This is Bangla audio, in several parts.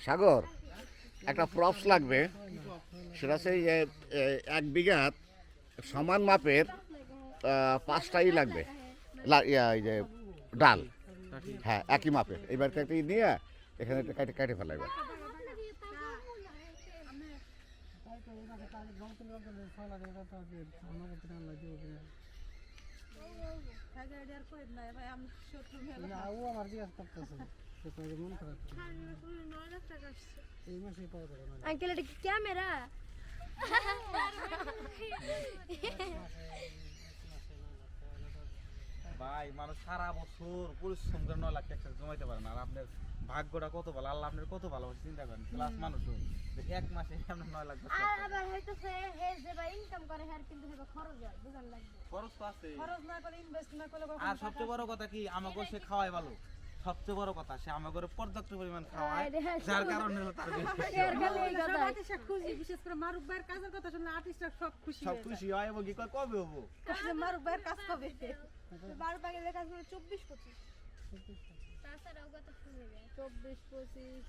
সাগর একটা প্রপস লাগবে, সেটা হচ্ছে যে 1 বিঘা সমান মাপের 5টাই লাগবে এই যে ডাল, হ্যাঁ একই মাপের। এবার একটা নিয়ে এখানে কেটে কেটে ফেলাইবে। আঙ্কেল এটা কি ক্যামেরা? ভাই মানুষ সারা বছর পরিশ্রম করে 9 লাখ টাকা জমাইতে পারে না, আর আপনার ভাগ্যটা কত ভালো, আল্লাহ আপনার কত ভালো চিন্তা করেন। ক্লাস মানুষ এক মাসে আপনার 9 লাখ টাকা আর আবার হইতাছে হে যে ভাই ইনকাম করে হ্যার কিন্তু হেবা খরচ হয়, বুঝান লাগবে। খরচ তো আছে, খরচ না করে ইনভেস্ট না করলে আর সবচেয়ে বড় কথা কি আমাকে সে খাওয়ায় ভালো। সবচেয়ে বড় কথা সে আমাকে পর্যাপ্ত পরিমাণ খাওয়ায়, যার কারণে তার আর্টিস্টরা খুশি, বিশেষ করে মারুফ ভাইয়ের কাজের কথা শুনলে আর্টিস্টরা সব খুশি সব খুশি হয়। এবং কি কয় কবে হবো মারুফ ভাইয়ের কাজ কবে? মারুফ ভাইয়ের কাজ করে 24-25 তাছাড়াও কত খুলে যায় 24-25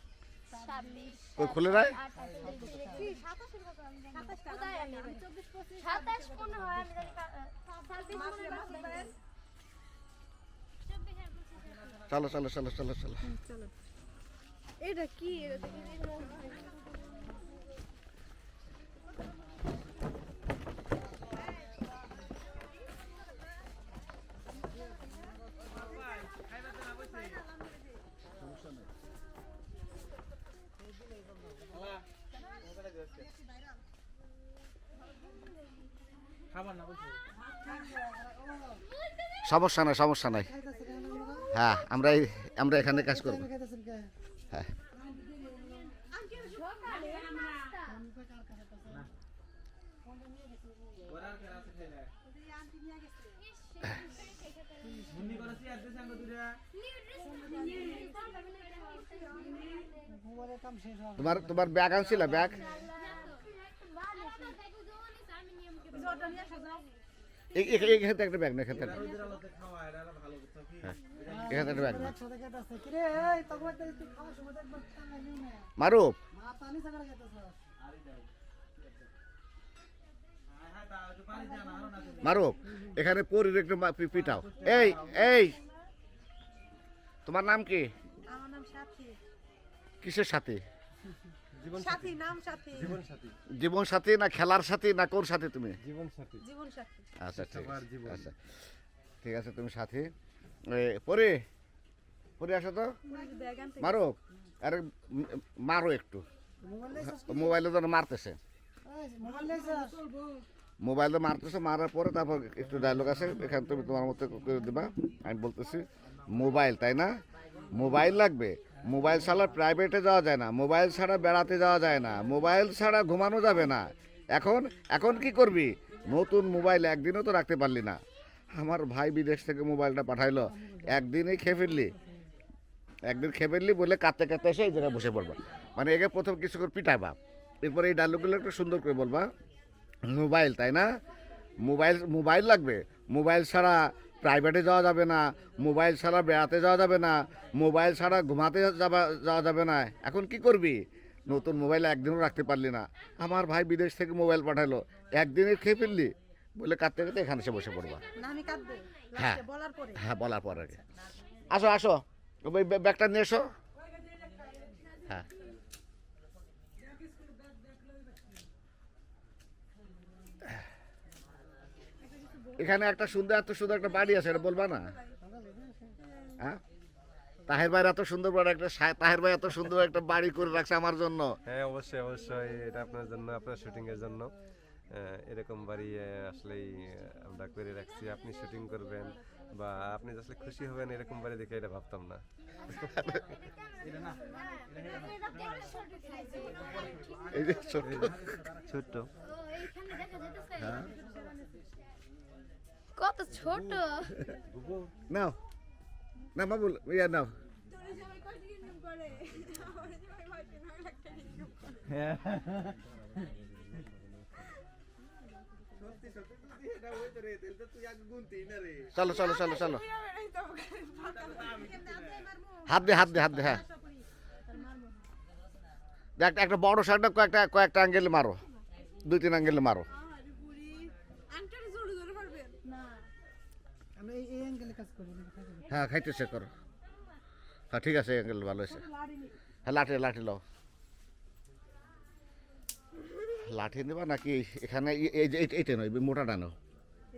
26 কই খুলে যায়? 27 এর কথা আমি জানি 24-25 27 কোন হয় আমি জানি 26 মারুফ ভাইয়ের। চলো চলো চলো চলো চলো। চলো এটা কি? এটা খাবার না বলছি সমস্যা নাই সমস্যা নাই, হ্যাঁ আমরা এখানে কাজ করবো। হ্যাঁ তোমার তোমার ব্যাগ আনছিল? ব্যাগ এখান থেকে একটা ব্যাগ না, এখান থেকে এখান থেকে একটা ব্যাগ না। মারুফ মারুফ এখানে পরির একটু পিটাও। এই এই তোমার নাম কি? আমার নাম সাথী। কিসের সাথী? সাথী নাম সাথী। জীবন সাথী না খেলার সাথী না কোন সাথী তুমি? জীবন সাথী। আচ্ছা ঠিক আছে, আচ্ছা ঠিক আছে তুমি সাথী। পরে পরে আসো তো। মারো আরে মারো একটু, মোবাইলে তো মারতেছে, মোবাইলে মারতেছে। মারার পরে তারপর একটু ডায়লগ আছে এখানে, তুমি তোমার মতো করে দেবা। আমি বলতেছি মোবাইল, তাই না? মোবাইল লাগবে। মোবাইল ছাড়া প্রাইভেটে যাওয়া যায় না, মোবাইল ছাড়া বেড়াতে যাওয়া যায় না, মোবাইল ছাড়া ঘুমানো যাবে না। এখন এখন কি করবি? নতুন মোবাইল একদিনও তো রাখতে পারলি না। আমার ভাই বিদেশ থেকে মোবাইলটা পাঠাইলো, একদিনই খেয়ে ফেললি, একদিন খেয়ে ফেললি বলে কাঁদতে কাঁদতে এসে এই জায়গায় বসে পড়বা। মানে একে প্রথম কিছু করে পিটাইবা, এরপরে এই ডায়লগগুলো একটু সুন্দর করে বলবা। মোবাইল, তাই না? মোবাইল মোবাইল লাগবে। মোবাইল ছাড়া প্রাইভেটে যাওয়া যাবে না, মোবাইল ছাড়া বেড়াতে যাওয়া যাবে না, মোবাইল ছাড়া ঘুমাতে যাওয়া যাবে না। এখন কি করবি? নতুন মোবাইল একদিনও রাখতে পারলি না। আমার ভাই বিদেশ থেকে মোবাইল পাঠালো, একদিনে খেয়ে ফেললি বলে কাঁদতে কাঁদতে এখানে এসে বসে পড়বা। হ্যাঁ হ্যাঁ বলার পর আগে আসো আসো, ওই ব্যাগটা নিয়ে এসো। হ্যাঁ এখানে একটা সুন্দর, এত সুন্দর একটা বাড়ি আছে, এটা বলবা না? হ্যাঁ তাহের ভাই এত সুন্দর বড় একটা, তাহের ভাই এত সুন্দর একটা বাড়ি করে রাখছে আমার জন্য। হ্যাঁ অবশ্যই অবশ্যই, এটা আপনার জন্য, আপনার শুটিং এর জন্য এরকম বাড়ি আসলেই আমরা করে রাখছি। আপনি শুটিং করবেন বা আপনি আসলে খুশি হবেন এরকম বাড়ি দেখে, এটা ভাবতাম না। এই যে ছোট্ট ছোট্ট, কত ছোট। নাও না বাবুল, ইয়া নাও। চলো চলো চলো চলো, হাত দে হাত দে হাত দে। হ্যাঁ একটা বড় শার্টটা কয়েকটা অ্যাঙ্গেলে মারো, 2-3 অ্যাঙ্গেলে মারো। আরে বুড়ি আংটারে জোরে জোরে পারবেন না আমি এই অ্যাঙ্গেলে কাজ করি হ্যাঁ খাইতেছে করো, হ্যাঁ ঠিক আছে অ্যাঙ্গেল ভালো হয়েছে। লাড়ি নি হ্যাঁ লাঠি লও, লাঠি নেবা নাকি এখানে এই যে এইটা নয় মোটাটা নাও।